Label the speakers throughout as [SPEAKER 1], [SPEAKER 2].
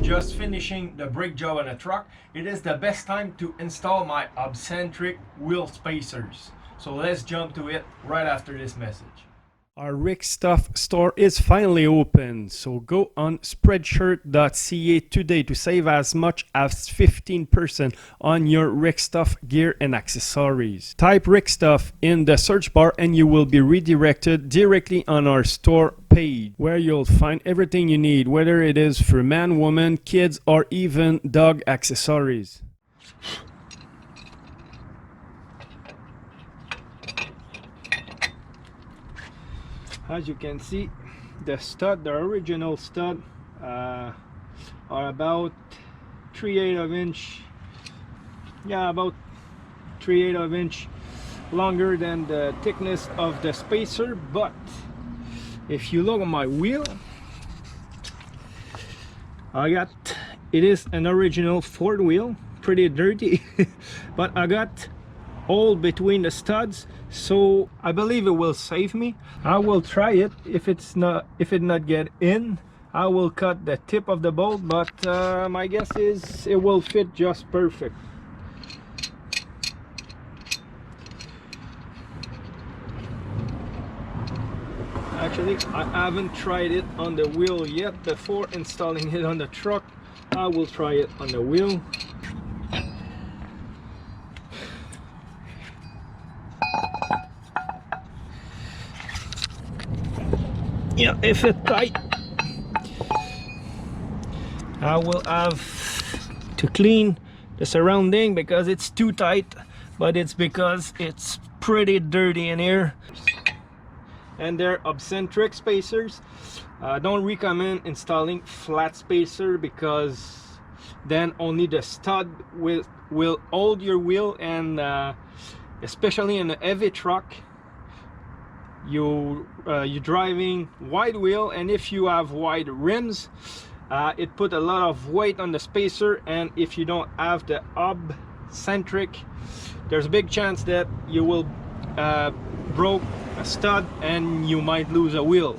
[SPEAKER 1] just finishing the brake job on a truck, it is the best time to install my centric wheel spacers. So let's jump to it right after this message. Our RickStuff store is finally open, so go on spreadshirt.ca today to save as much as 15% on your RickStuff gear and accessories. Type RickStuff in the search bar and you will be redirected directly on our store page, where you'll find everything you need, whether it is for man, woman, kids, or even dog accessories. As you can see, the original stud are about 3/8 of inch, about 3/8 of inch longer than the thickness of the spacer. But if you look at my wheel, it is an original Ford wheel, pretty dirty, but I got hole between the studs, so I believe it will save me. I will try it. If it not get in, I will cut the tip of the bolt, but my guess is it will fit just perfect. Actually, I haven't tried it on the wheel yet before installing it on the truck. I will try it on the wheel. Yeah, if it's tight, I will have to clean the surrounding because it's too tight, but it's because it's pretty dirty in here. And they're centric spacers. Don't recommend installing flat spacer because then only the stud will hold your wheel, and especially in a heavy truck, you're driving wide wheel, and if you have wide rims, it put a lot of weight on the spacer, and if you don't have the hub centric, there's a big chance that you will broke a stud and you might lose a wheel.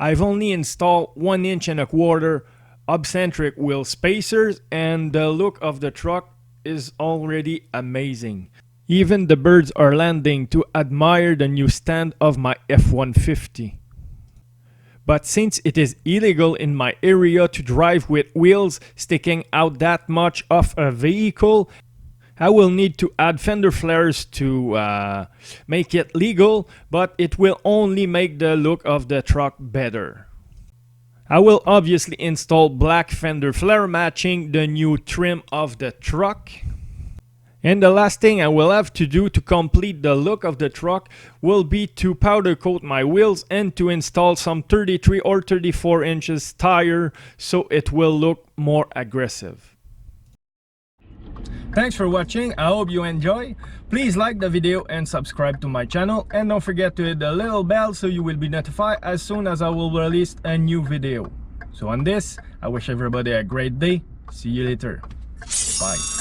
[SPEAKER 1] I've only installed 1.25" obcentric wheel spacers, and the look of the truck is already amazing. Even the birds are landing to admire the new stand of my F-150. But since it is illegal in my area to drive with wheels sticking out that much off a vehicle, I will need to add fender flares to make it legal, but it will only make the look of the truck better. I will obviously install black fender flare matching the new trim of the truck. And the last thing I will have to do to complete the look of the truck will be to powder coat my wheels and to install some 33 or 34 inches tire so it will look more aggressive. Thanks for watching. I hope you enjoy. Please like the video and subscribe to my channel, and don't forget to hit the little bell so you will be notified as soon as I will release a new video. So on this, I wish everybody a great day. See you later. Bye.